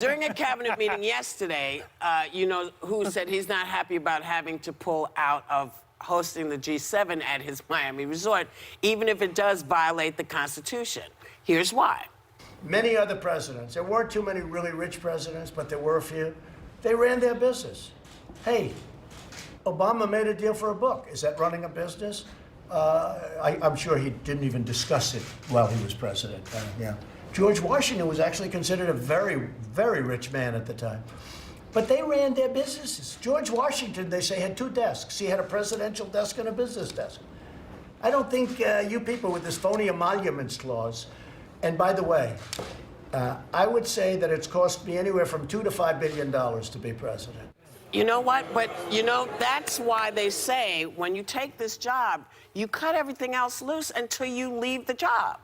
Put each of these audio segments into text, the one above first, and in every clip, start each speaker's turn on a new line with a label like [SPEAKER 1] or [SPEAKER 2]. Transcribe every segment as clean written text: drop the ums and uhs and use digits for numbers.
[SPEAKER 1] During a cabinet meeting yesterday, you know, who said he's not happy about having to pull out of hosting the G7 at his Miami resort, even if it does violate the Constitution. Here's why.
[SPEAKER 2] Many other presidents, there weren't too many really rich presidents, but there were a few, they ran their business. Hey, Obama made a deal for a book. Is that running a business? I'm sure he didn't even discuss it while he was president. Yeah. George Washington was actually considered a very, very rich man at the time. But they ran their businesses. George Washington, they say, had two desks. He had a presidential desk and a business desk. I don't think you people with this phony emoluments clause, and by the way, I would say that it's cost me anywhere from $2 to $5 billion to be president.
[SPEAKER 1] You know what? But, you know, that's why they say when you take this job, you cut everything else loose until you leave the job.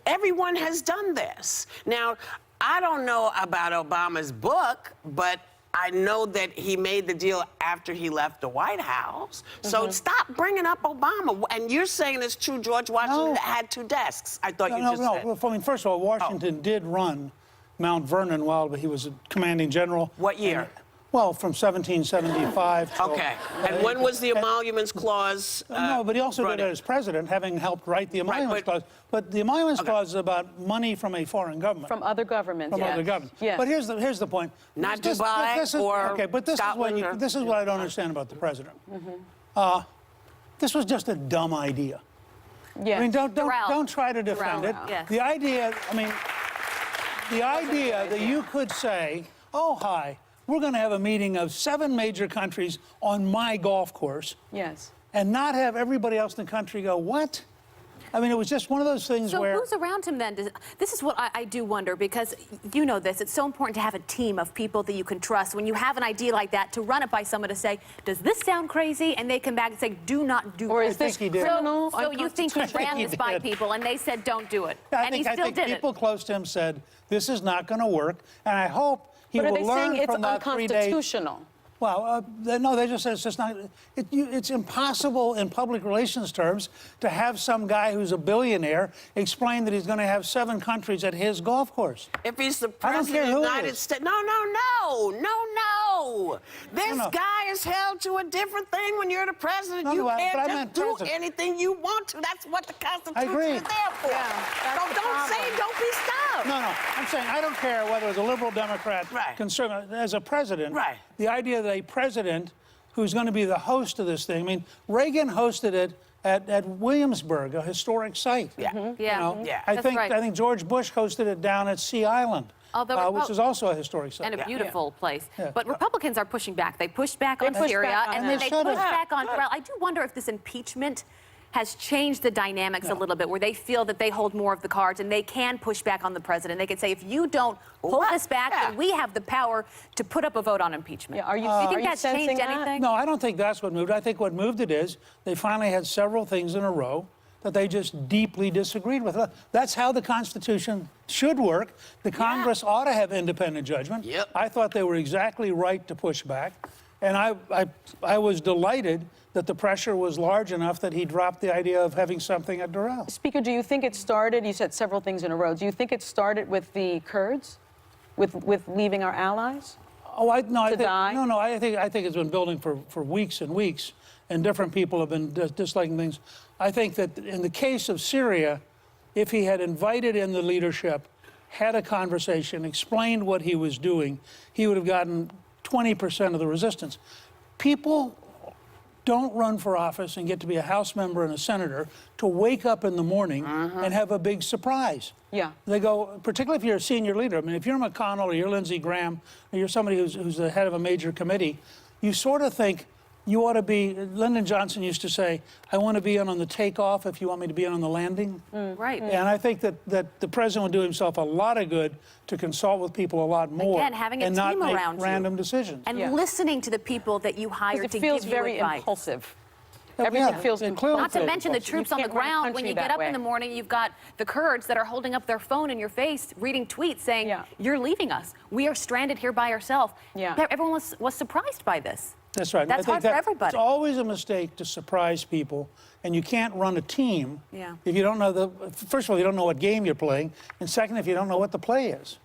[SPEAKER 1] Everyone has done this. Now, I don't know about Obama's book, but I know that he made the deal after he left the White House. So stop bringing up Obama. And you're saying it's true George Washington had two desks. I thought you just said.
[SPEAKER 3] Well, I mean, first of all, Washington did run Mount Vernon while he was a commanding general.
[SPEAKER 1] What year?
[SPEAKER 3] Well, from 1775 to...
[SPEAKER 1] Okay. And when was the Emoluments Clause?
[SPEAKER 3] No, but he also did it as president, having helped write the Emoluments Clause. But the Emoluments Clause is about money from a foreign government.
[SPEAKER 4] From other governments,
[SPEAKER 3] From other governments.
[SPEAKER 4] Yeah.
[SPEAKER 3] But here's the point.
[SPEAKER 1] Not Dubai or
[SPEAKER 3] okay, but this
[SPEAKER 1] Scotland
[SPEAKER 3] is this is what I don't understand about the president. This was just a dumb idea.
[SPEAKER 4] Yeah.
[SPEAKER 3] I mean, don't try to defend it.
[SPEAKER 4] Yes.
[SPEAKER 3] The idea, I mean, the idea that you could say, oh, hi, we're going to have a meeting of 7 major countries on my golf course.
[SPEAKER 4] Yes.
[SPEAKER 3] And not have everybody else in the country go, what? I mean, it was just one of those things where...
[SPEAKER 5] So who's around him then? This is what I do wonder, because you know this. It's so important to have a team of people that you can trust. When you have an idea like that, to run it by someone to say, does this sound crazy? And they come back and say, do not do it.
[SPEAKER 4] Or is this criminal?
[SPEAKER 5] So you think he ran this by people and they said, don't do it.
[SPEAKER 3] I
[SPEAKER 5] and
[SPEAKER 3] think,
[SPEAKER 5] he still did it.
[SPEAKER 3] People close to him said, this is not going to work. And I hope he will learn from that 3 days.
[SPEAKER 4] But are they saying it's unconstitutional?
[SPEAKER 3] Well, no, they just said it's just not. It's impossible in public relations terms to have some guy who's a billionaire explain that he's going to have 7 countries at his golf course.
[SPEAKER 1] If he's the president of the United States, no. This guy is held to a different thing when you're the president. You can't just do anything you want to. That's what the Constitution is there for.
[SPEAKER 5] Yeah,
[SPEAKER 1] so don't say, don't be stopped.
[SPEAKER 3] No, I'm saying I don't care whether it's a liberal, Democrat, conservative. As a president, the idea that a president who's going to be the host of this thing, I mean, Reagan hosted it at Williamsburg, a historic site. I think George Bush hosted it down at Sea Island. Which is also a historic site.
[SPEAKER 5] And a beautiful place. But Republicans are pushing back. They pushed back on Syria, and then they pushed back on Doral. I do wonder if this impeachment has changed the dynamics a little bit, where they feel that they hold more of the cards and they can push back on the president. They can say, if you don't pull this back, then we have the power to put up a vote on impeachment.
[SPEAKER 4] Yeah,
[SPEAKER 5] do you think that's changed anything?
[SPEAKER 3] No, I don't think that's what moved. I think what moved it is they finally had several things in a row that they just deeply disagreed with. That's how the Constitution should work. The Congress ought to have independent judgment. I thought they were exactly right to push back. And I was delighted that the pressure was large enough that he dropped the idea of having something at Doral.
[SPEAKER 4] Speaker, do you think it started, you said several things in a row, do you think it started with the Kurds, with leaving our allies?
[SPEAKER 3] Oh, I think it's been building for weeks and weeks, and different people have been disliking things. I think that in the case of Syria, if he had invited in the leadership, had a conversation, explained what he was doing, he would have gotten 20% of the resistance. People don't run for office and get to be a House member and a senator to wake up in the morning and have a big surprise.
[SPEAKER 4] Yeah. They
[SPEAKER 3] go, particularly if you're a senior leader. I mean, if you're McConnell or you're Lindsey Graham or you're somebody who's the head of a major committee, you sort of think you ought to be, Lyndon Johnson used to say, I want to be in on the takeoff if you want me to be in on the landing.
[SPEAKER 5] Right.
[SPEAKER 3] And I think that the president would do himself a lot of good to consult with people a lot more.
[SPEAKER 5] Again, having a
[SPEAKER 3] and
[SPEAKER 5] team
[SPEAKER 3] not
[SPEAKER 5] around
[SPEAKER 3] make random decisions.
[SPEAKER 5] And listening to the people that you hire to give you advice.
[SPEAKER 4] It feels very impulsive. Everything feels impulsive.
[SPEAKER 5] Not to mention the troops on the ground. When you get up in the morning, you've got the Kurds that are holding up their phone in your face, reading tweets saying, you're leaving us. We are stranded here by ourselves. Everyone was surprised by this.
[SPEAKER 3] That's right.
[SPEAKER 5] That's hard for everybody.
[SPEAKER 3] It's always a mistake to surprise people, and you can't run a team if you don't know first of all, you don't know what game you're playing, and second, if you don't know what the play is.